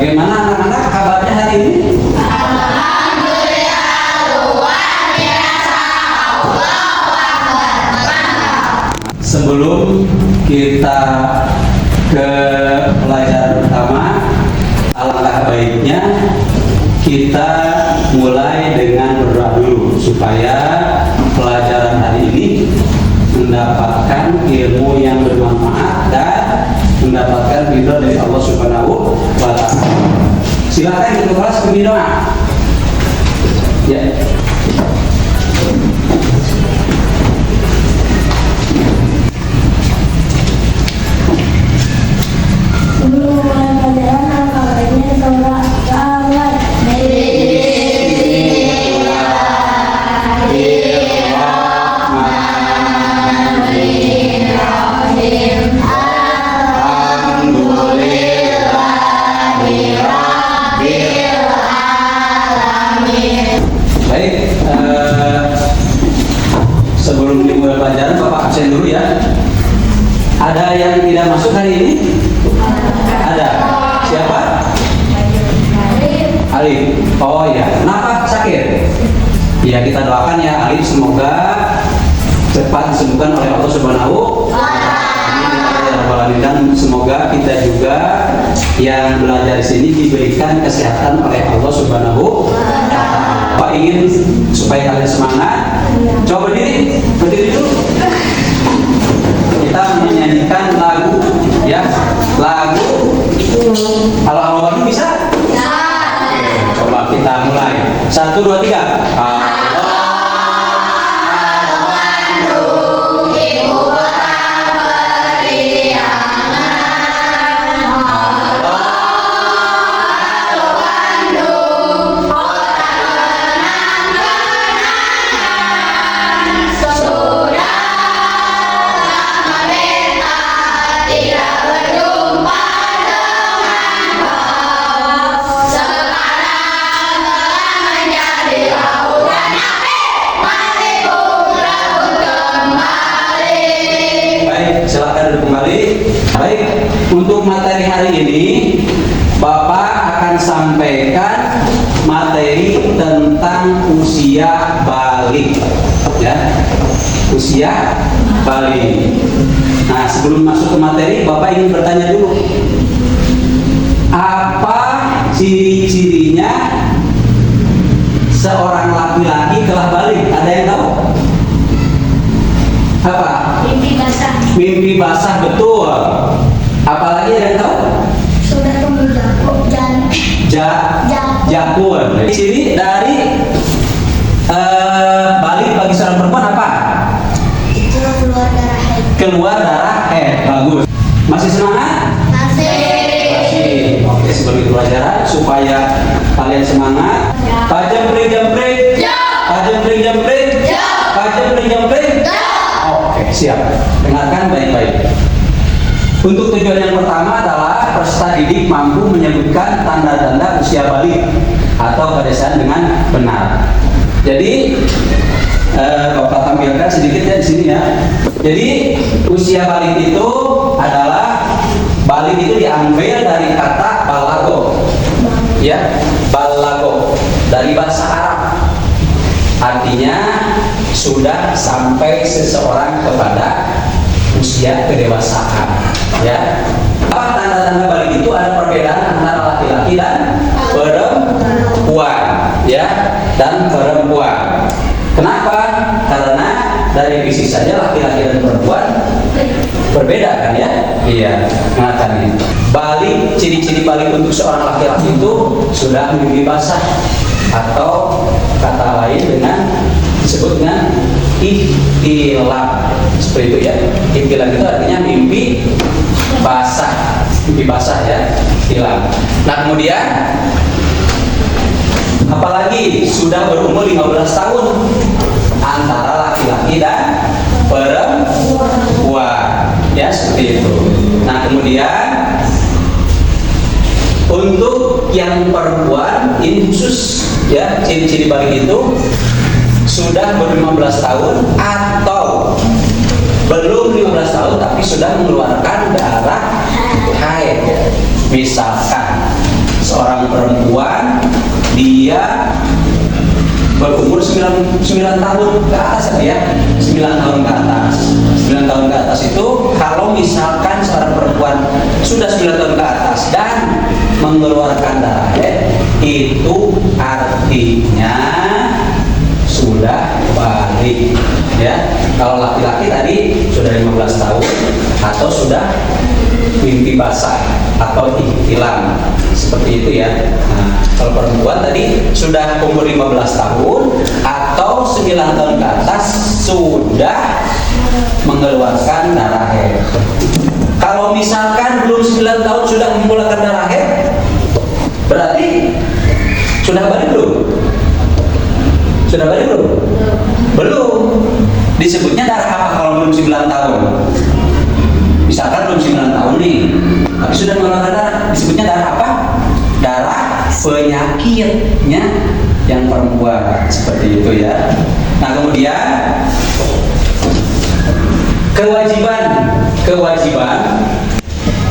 Bagaimana anak-anak kabarnya hari ini? Alhamdulillah luar biasa. Allahu Akbar. Sebelum kita ke pelajaran pertama, alangkah baiknya kita mulai dengan berdoa dulu supaya pelajaran hari ini mendapatkan ilmu yang bermanfaat dan mendapatkan ridho dari Allah Subhanahu wa Ta'ala. Silakan kita kelas berdoa. Ya. Sebelum mulai pelajaran, alhamdulillah surah Al-Awwal. Baik, sebelum dimulai pelajaran, Bapak absen dulu ya. Ada yang tidak masuk hari ini? Ada. Siapa? Alif. Oh ya, kenapa sakit? Ya kita doakan ya Alif, semoga cepat disembuhkan oleh Allah Subhanahu wa Ta'ala. Dan semoga kita juga yang belajar di sini diberikan kesehatan oleh Allah Subhanahu wa Ta'ala. Pak ingin supaya kalian semangat, coba berdiri dulu. Kita menyanyikan lagu, ya, lagu. Kalau awal bisa? Oke, coba kita mulai. 1, 2, 3. Baik, untuk materi hari ini Bapak akan sampaikan materi tentang usia balik, ya, usia balik. Nah, sebelum masuk ke materi, Bapak ingin bertanya dulu, apa ciri-cirinya seorang laki-laki telah balik? Ada yang tahu? Apa? Mimpi basah. Mimpi basah, betul. Apalagi ada yang tahu? Sudah tumbuh Jakun. Ciri dari balik bagi seorang perempuan apa? Itu keluar darah haid. Keluar darah haid. Bagus. Masih semangat? Masih. Oke, sebelum itu pelajaran supaya kalian semangat. Pak Jempring. Pak Jempring. Pak Jempring. Oke, siap. Dengarkan baik-baik. Untuk tujuan yang pertama adalah peserta didik mampu menyebutkan tanda-tanda usia balik atau kebiasaan dengan benar. Jadi, Bapak tampilkan sedikit ya di sini ya. Jadi, usia balik itu adalah balik itu diambil dari kata balago, ya, balago dari bahasa Arab. Artinya sudah sampai seseorang kepada usia kedewasaan, ya. Apa tanda-tanda balik itu? Ada perbedaan antara laki-laki dan perempuan, ya, dan perempuan. Kenapa? Karena dari fisik saja laki-laki dan perempuan berbeda kan ya? Iya, mengatakan ini. Balik, ciri-ciri balik untuk seorang laki-laki itu sudah mimpi basah atau kata lain dengan disebut dengan ihtilam, seperti itu ya. Ihtilam itu artinya mimpi basah ya, ihtilam. Nah, kemudian apalagi sudah berumur 15 tahun antara laki-laki dan perempuan, ya, seperti itu. Nah, kemudian untuk yang perempuan ini khusus ya, ciri-ciri balik itu sudah ber-15 tahun atau belum 15 tahun tapi sudah mengeluarkan darah haid. Misalkan seorang perempuan dia berumur 9 tahun ke atas ya, 9 tahun ke atas. 9 tahun ke atas itu kalau misalkan seorang perempuan sudah 9 tahun ke atas dan mengeluarkan darah haid, itu artinya sudah balik ya. Kalau laki-laki tadi sudah 15 tahun atau sudah mimpi basah atau ihtilam, seperti itu ya. Nah, kalau perempuan tadi sudah umur 15 tahun atau 9 tahun ke atas sudah mengeluarkan darah haid. Kalau misalkan belum 9 tahun sudah mengeluarkan darah haid, berarti sudah balik belum? Sudah balik belum? Belum. Disebutnya darah apa kalau belum 9 tahun? Misalkan belum 9 tahun nih, tapi sudah mengeluarkan darah, disebutnya darah apa? Darah penyakitnya yang perempuan, seperti itu ya. Nah, kemudian kewajiban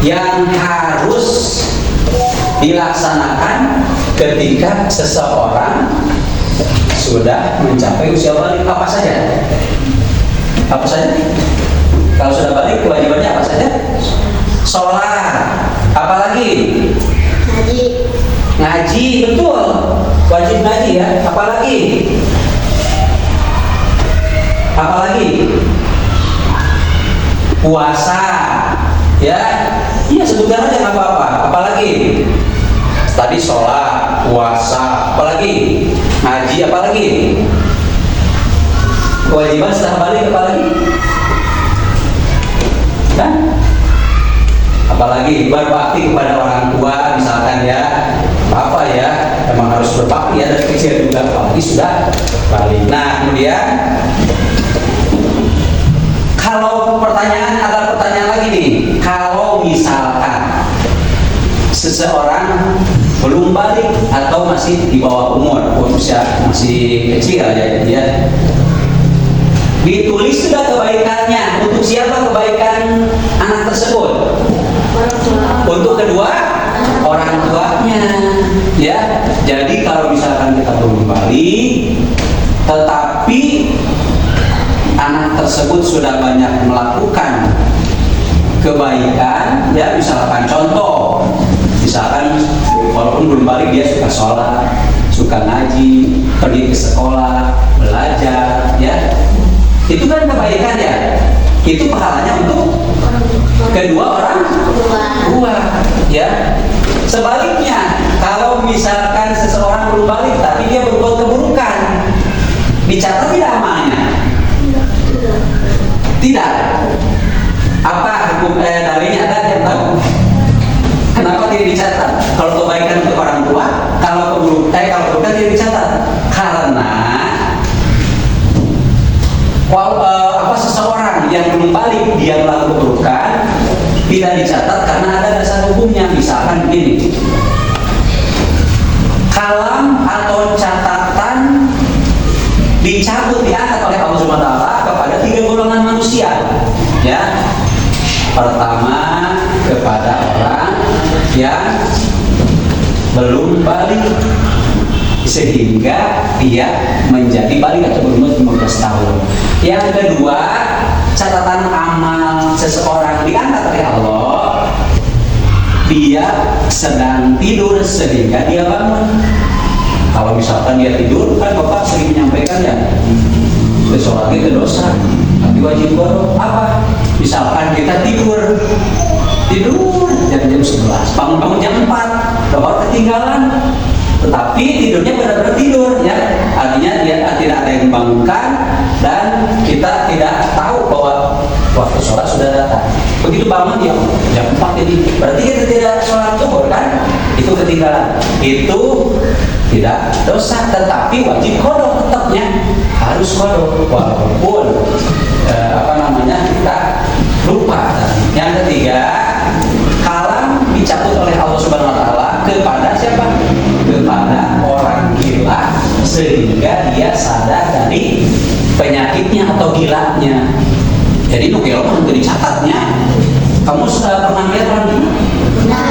yang harus dilaksanakan ketika seseorang sudah mencapai usia balik, apa saja? Apa saja? Kalau sudah balik kewajibannya apa saja? Sholat, apalagi? Ngaji, betul. Wajib ngaji ya. Apalagi? Apalagi? Puasa, ya. Iya, sebutkan aja nggak apa-apa. Apalagi? Tadi sholat, puasa, apalagi? Ngaji, apalagi? Kewajiban setelah balik apalagi? Nah, apalagi berbakti kepada orang tua misalkan ya, apa ya, memang harus berbakti ya dari kecil juga, apalagi sudah balik. Nah, kemudian kalau ada pertanyaan lagi nih, kalau misalkan seseorang belum balik atau masih di bawah umur, usia masih kecil aja ya, ditulis sudah kebaikannya. Untuk siapa kebaikan anak tersebut? Untuk kedua orang tuanya ya. Jadi kalau misalkan kita belum balik tetapi anak tersebut sudah banyak melakukan kebaikan ya, misalkan contoh, misalkan walaupun belum balik dia suka sholat, suka ngaji, pergi ke sekolah, belajar ya, itu kan kebaikan ya, itu pahalanya untuk kedua orang tua ya. Sebaliknya kalau misalkan seseorang belum balik tapi dia berbuat keburukan, dicatat tidak amalnya? Tidak. Apa hukum dalilnya, ada yang tahu? Kenapa tidak dicatat? Kalau kebaikan untuk orang tua, kalau keburukan tidak dicatat? Karena seseorang yang belum balik dia melakukan keburukan tidak dicatat karena ada dasar hukumnya. Misalkan begini, kalam atau catatan dicabut, diangkat oleh Allah Subhanahu wa Ta'ala kepada 3 golongan manusia ya. Pertama, kepada orang yang belum balik sehingga dia menjadi balik atau berumur 15 tahun. Yang kedua, catatan amal seseorang diangkat oleh Allah, dia sedang tidur sehingga dia bangun. Kalau misalkan dia tidur, kan Bapak sering menyampaikan ya, sholat itu dosa, tapi wajib goro apa? Misalkan kita tidur jam 11, bangun jam 4, Bapak ketinggalan, tetapi tidurnya benar-benar tidur ya, artinya dia tidak ada yang membangunkan dan kita tidak tahu bahwa waktu sholat sudah datang. Begitu bangun ya jam 4 ini, berarti kita tidak sholat zuhur kan? Itu ketinggalan. Itu tidak dosa, tetapi wajib qada, tetapnya harus qada walaupun kita lupa. Yang ketiga, kalam dicabut oleh Allah Subhanahu wa Ta'ala kepada siapa? Kepada orang gila sehingga dia sadar dari penyakitnya atau gilanya. Jadi nukil itu dicatatnya. Kamu sudah pernah lihat orang gila?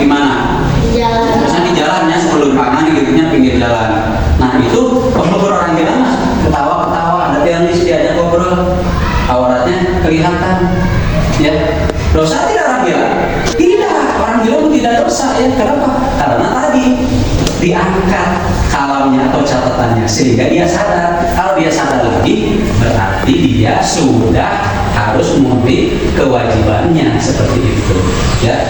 Di mana? Jalan. Biasanya di adiknya pinggir jalan. Nah itu ngobrol orang gila mas, ketawa-ketawa, ada yang diajak ngobrol, auratnya kelihatan, ya. Dosa tidak orang gila? Tidak, orang gila pun tidak dosa, ya. Kenapa? Karena tadi diangkat kalamnya atau catatannya sehingga dia sadar. Kalau dia sadar lagi, berarti dia sudah harus memenuhi kewajibannya seperti itu, ya.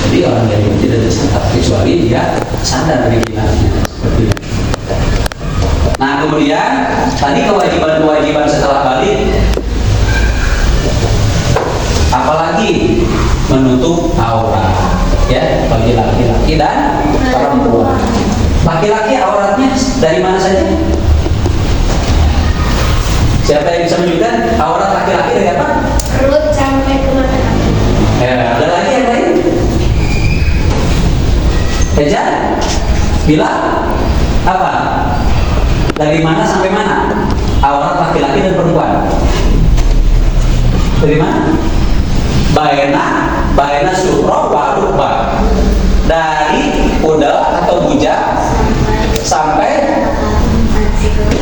Jadi orang yang tidak dicatat kecuali dia sadar dari gilanya seperti itu. Nah kemudian tadi kewajiban-kewajiban setelah balik, apalagi menutup aurat, ya, bagi laki-laki dan perempuan. Laki-laki auratnya dari mana saja? Siapa yang bisa menunjukkan aurat laki-laki dari apa? Perut sampai ke mata kaki. Ada lagi yang lain? Eja? Bila? Apa? Dari mana sampai mana? Aurat laki-laki dan perempuan. Dari mana? Baena suro wa rukbah. Dari udel atau bujak sampai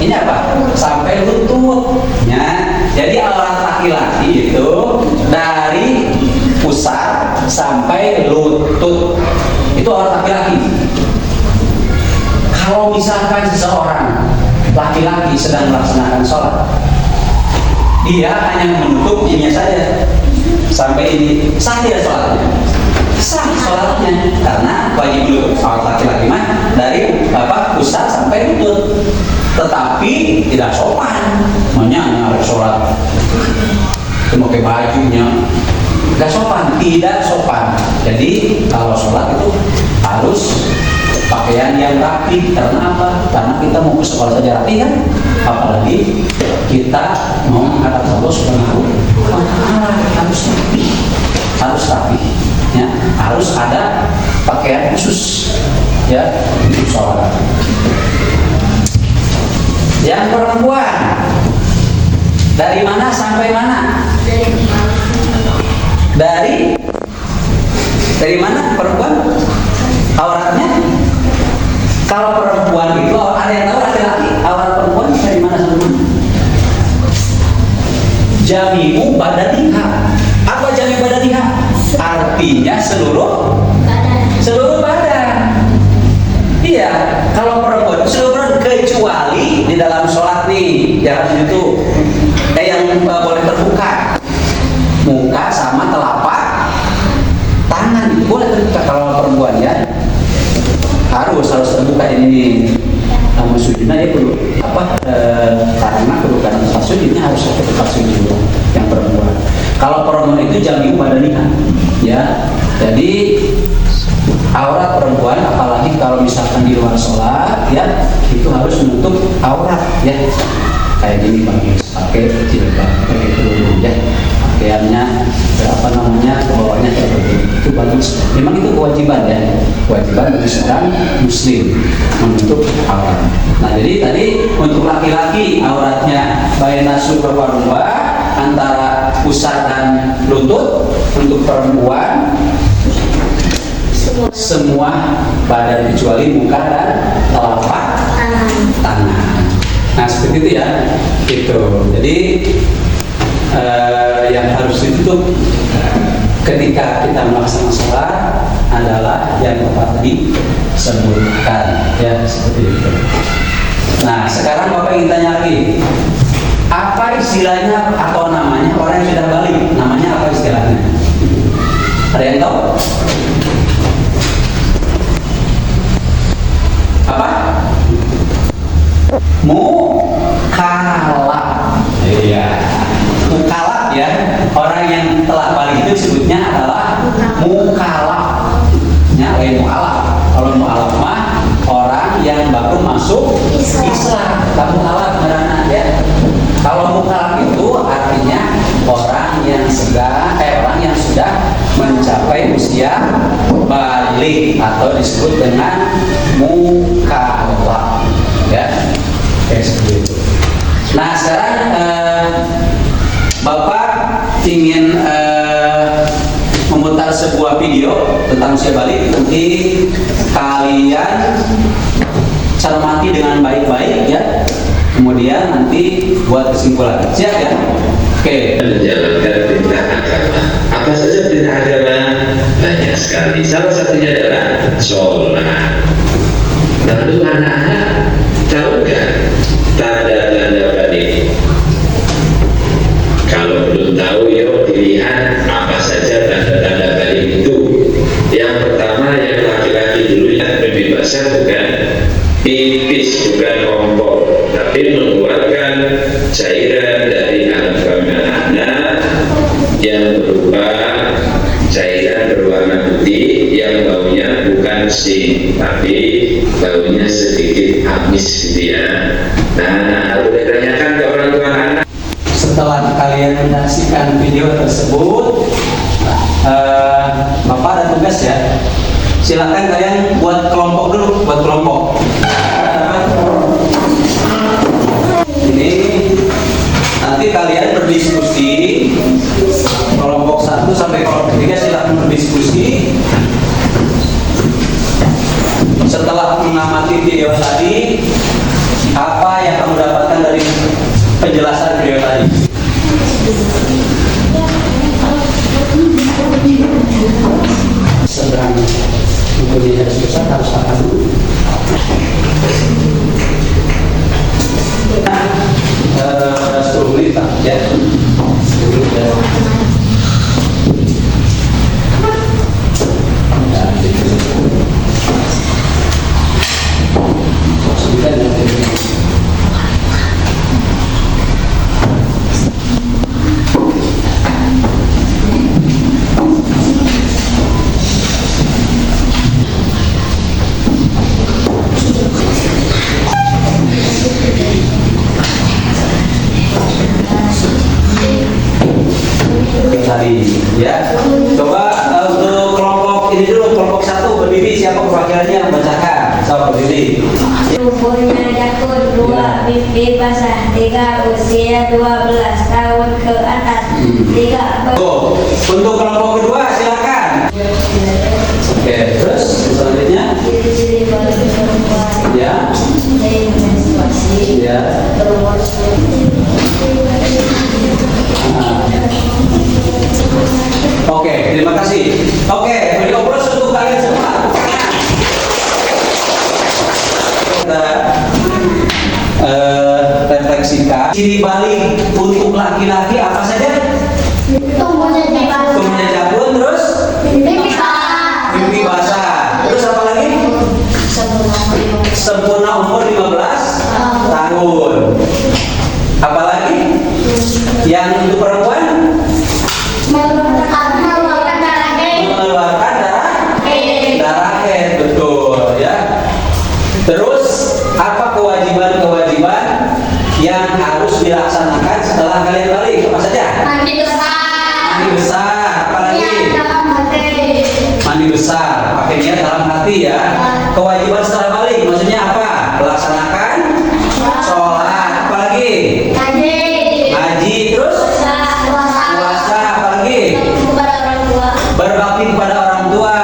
ini apa? Sampai lututnya. Jadi aurat laki-laki itu dari pusar sampai lutut. Itu aurat laki-laki. Kalau misalkan seseorang laki-laki sedang melaksanakan sholat, dia hanya menutup ininya saja sampai ini, sah tidak sholatnya? Sah sholatnya, karena wajib menutup aurat laki-laki mah dari pusar sampai lutut. Tetapi tidak sopan, harus sholat itu pakai bajunya, tidak sopan. Jadi kalau sholat itu harus pakaian yang rapi. Karena apa? Karena kita mau ke sekolah saja rapi kan, apalagi kita mau menghadap Allah Subhanahu wa Ta'ala, harus rapi, ya, harus ada pakaian khusus, ya, untuk sholat. Yang perempuan dari mana sampai mana? Dari mana perempuan auratnya? Kalau perempuan itu ada yang tahu laki-laki aurat perempuan dari mana sampai mana? Jami'u badaniha. Apa jami'u badaniha? Artinya seluruh badan. Iya, kalau perempuan seluruh kecuali di dalam sholat nih, ya itu yang boleh terbuka, muka sama telapak tangan itu boleh terbuka kalau perempuan, ya. Harus terbuka ini. Namun sujudnya dia perlu karena perlukan tempat sujudnya harus ada tempat sujud yang perempuan. Kalau perempuan itu jami'u badaniha, ya. Jadi aurat perempuan, apalagi kalau misalkan di luar sholat, ya, itu harus menutup aurat, ya. Kayak gini pakai jilbab, pakai kerudung, ya. Pakaiannya ke bawahnya seperti itu bagus. Memang itu kewajiban, ya. Kewajiban bagi seorang muslim menutup aurat. Nah, jadi tadi untuk laki-laki auratnya baina sura wa rukbah, antara pusar dan lutut. Untuk perempuan semua badan kecuali muka dan telapak tangan. Nah seperti itu, ya. Gitu. Jadi yang harus ditutup ketika kita melaksanakan sholat adalah yang tepat disebutkan, ya, seperti itu. Nah sekarang Bapak ingin tanya lagi, apa istilahnya atau namanya orang yang sudah balik? Namanya apa istilahnya? Ada yang tahu? Apa? Mukallaf. Iya. Mukallaf, ya. Orang yang telah balik itu disebutnya adalah mukallaf. Ya, mukallaf. Kalau mukallaf mah orang yang baru masuk Islam. Kamu mukallaf beneran, ya. Kalau mukallaf itu artinya orang yang sudah mencapai usia balik atau disebut dengan mukallaf, ya. Kayak seperti itu. Nah sekarang Bapak ingin memutar sebuah video tentang usia balik. Nanti kalian cermati dengan baik-baik ya. Kemudian nanti buat kesimpulan. Siap ya? Oke. Menjalankan perintah agama. Apa saja perintah agama? Banyak sekali. Salah satunya adalah sholat. Lalu anak-anak tahu nggak tanda-tanda balik? Kalau belum tahu, yuk dilihat apa saja tanda-tanda balik itu. Yang pertama, yang laki-laki dulu yang lebih besar bukan pipis, bukan kompor, tapi mengeluarkan cairan dari alat kelamin anak yang berupa cairan berwarna putih yang baunya bukan sin, tapi baunya sedikit amis gitu ya. Nah, harus ditanyakan ke orang tua anak. Setelah kalian menyaksikan video tersebut, Bapak ada tugas ya. Silakan kalian buat kelompok dulu, buat kelompok. Ini nanti kalian berdiskusi. Kelompok 1 sampai kelompok 3 silakan berdiskusi. Setelah mengamati video tadi, apa yang kamu dapatkan dari penjelasan video tadi? Sedang kemudian susah harus makan dulu. 10 menit ya. 10 menit ya. Tadi ya, coba untuk kelompok ini dulu, kelompok 1 berdiri, siapa perwakilannya yang membacakan? Coba berdiri. Umurnya Jakun 2, pipi basah 3, usia 12 tahun ke atas 3. Oh, untuk kelompok kedua silakan. Oke, terus selanjutnya Ciri-ciri balik perempuan ya, menstruasi ya. berumur Oke, terima kasih. Oke, video plus untuk kalian semua. Kita refleksikan ciri balik untuk laki-laki apa saja? Tumbuhnya jabun, terus mimpi basah, terus apa lagi? Sempurna umur 15 tahun. Apa lagi? Yang untuk perempuan? Mengeluarkan darah haid, betul ya. Terus apa kewajiban-kewajiban yang harus dilaksanakan setelah kalian balik? Apa saja? Mandi besar, apa lagi? Mandi besar, pakai niat dalam hati ya. Kewajiban setelah balik maksudnya apa? Melaksanakan sholat, apa lagi? Ngaji, terus puasa, apa lagi? Berbakti kepada orang tua.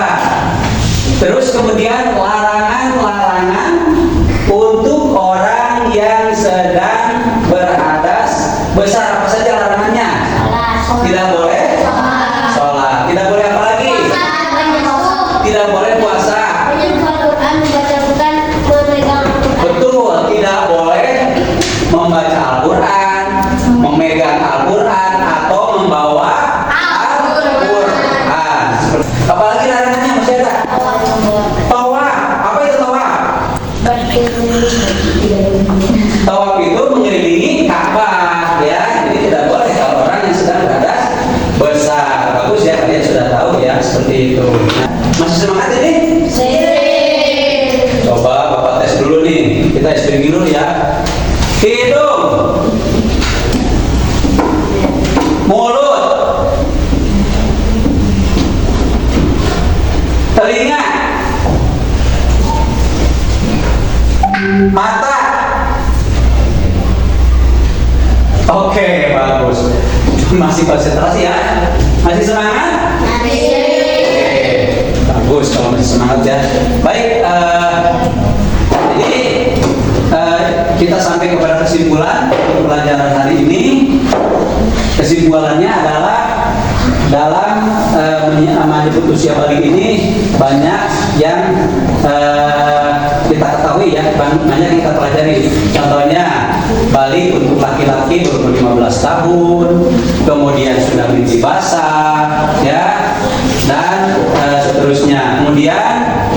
Terus kemudian larangan-larangan untuk orang yang sedang beradas besar, apa saja larangannya? Tidak boleh sholat, tidak boleh apa lagi? Tidak boleh puasa. Betul, tidak boleh membaca Al-Quran, memegang Al-Quran atau membawa Al-Quran. Apalagi larangannya masih ada? Tawaf, apa itu tawaf? Tawaf itu mengelilingi Ka'bah ya. Jadi tidak boleh kalau orang yang sedang beradas besar. Bagus ya, kalian sudah tahu ya seperti itu. Nah, masih semangat ini? Coba Bapak tes dulu nih. Kita screening dulu ya. Hidung, mulut, telinga, mata. Oke, bagus. Masih konsentrasi ya? Masih semangat? bagus kalau masih semangat ya. Baik, jadi kita sampai kepada kesimpulan pelajaran hari ini. Kesimpulannya adalah dalam menyebut usia balik ini banyak yang kita ketahui ya, banyak kita pelajari. Contohnya balik untuk laki-laki berumur 15 tahun, kemudian sudah mimpi basah, ya, dan seterusnya. Kemudian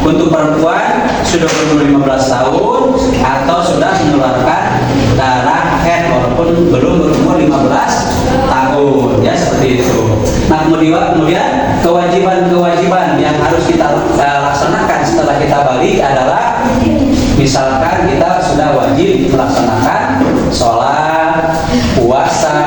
untuk perempuan sudah berumur 15 tahun atau sudah mengeluarkan darah head walaupun belum berumur 15 tahun, ya, seperti itu. Nah, kemudian kewajiban-kewajiban yang harus kita laksanakan setelah kita balik adalah misalkan kita sudah wajib melaksanakan sholat, puasa,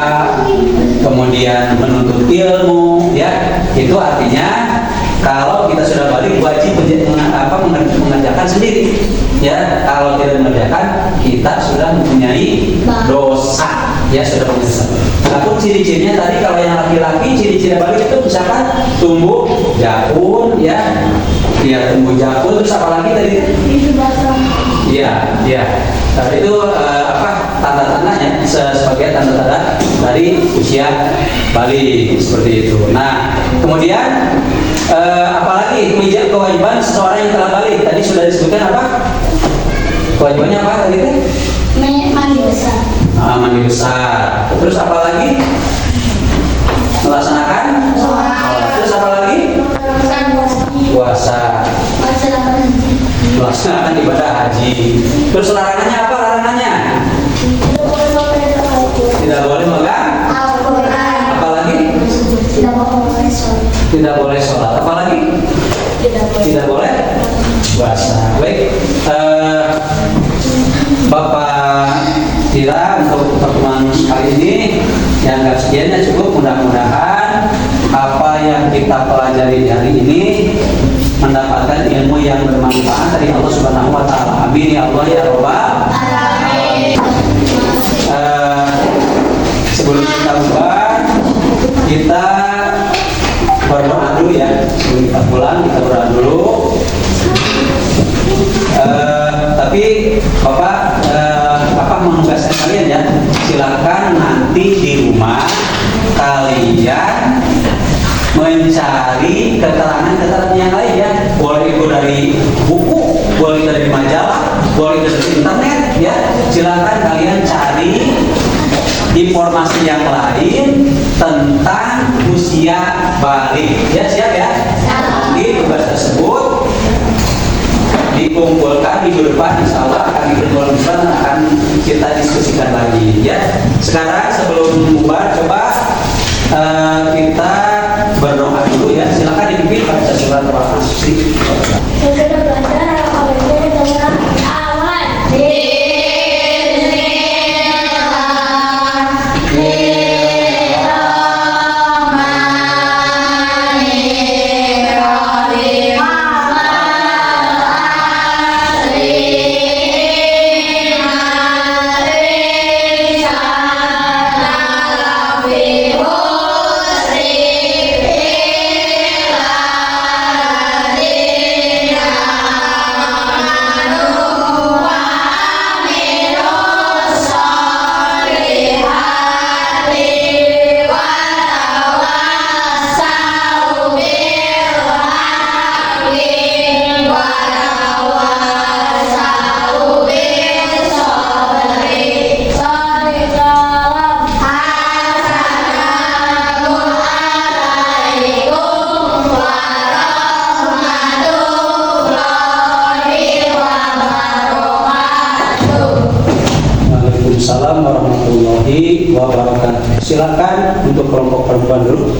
kemudian menuntut ilmu, ya, itu artinya kalau kita sudah balik wajib mengerjakan sendiri, ya. Kalau tidak mengerjakan kita sudah mempunyai dosa, ya, sudah berdosa. Lalu ciri-cirinya tadi kalau yang laki-laki ciri-ciri balik itu misalkan tumbuh jakun, ya, tumbuh jakun, terus apa lagi tadi? Iya. Nah, itu tanda-tandanya sebagai tanda-tanda dari usia balik seperti itu. Nah, kemudian apalagi kewajiban seseorang yang telah balik tadi sudah disebutkan apa? Kewajibannya apa tadi? Mandi besar. Mandi besar. Terus apa lagi? Melaksanakan sholat. Terus apa lagi? Puasa. Melaksanakan ibadah haji. Terus larangannya apa? Larangannya? Tidak boleh memegang Al-Quran. Apalagi? Tidak boleh sholat. Apalagi? Tidak boleh puasa. Baik, Bapak Tira, untuk pertemuan kali ini yang sekiannya cukup. Mudah-mudahan apa yang kita pelajari hari ini mendapatkan ilmu yang bermanfaat dari Allah Subhanahu wa taala. Amin ya Allah ya Rabbal alamin. Sebelum kita bubar, kita berdoa dulu ya. Sebelum kita pulang kita berdoa dulu. Tapi Bapak menugaskan kalian ya, silakan nanti di rumah kalian mencari keterangan yang lain ya. Boleh itu dari buku, boleh dari majalah, boleh itu dari internet ya. Silakan kalian cari informasi yang lain tentang usia balik. Ya, siap ya? Nanti tugas tersebut dikumpulkan minggu depan, insya Allah akan dikumpulkan, akan kita diskusikan lagi ya. Sekarang sebelum bubar coba kita berdoa dulu ya. Silakan dipimpin baca surat Al-Asr. Waalaikumsalam warahmatullahi wabarakatuh. Silakan untuk kelompok perempuan dulu.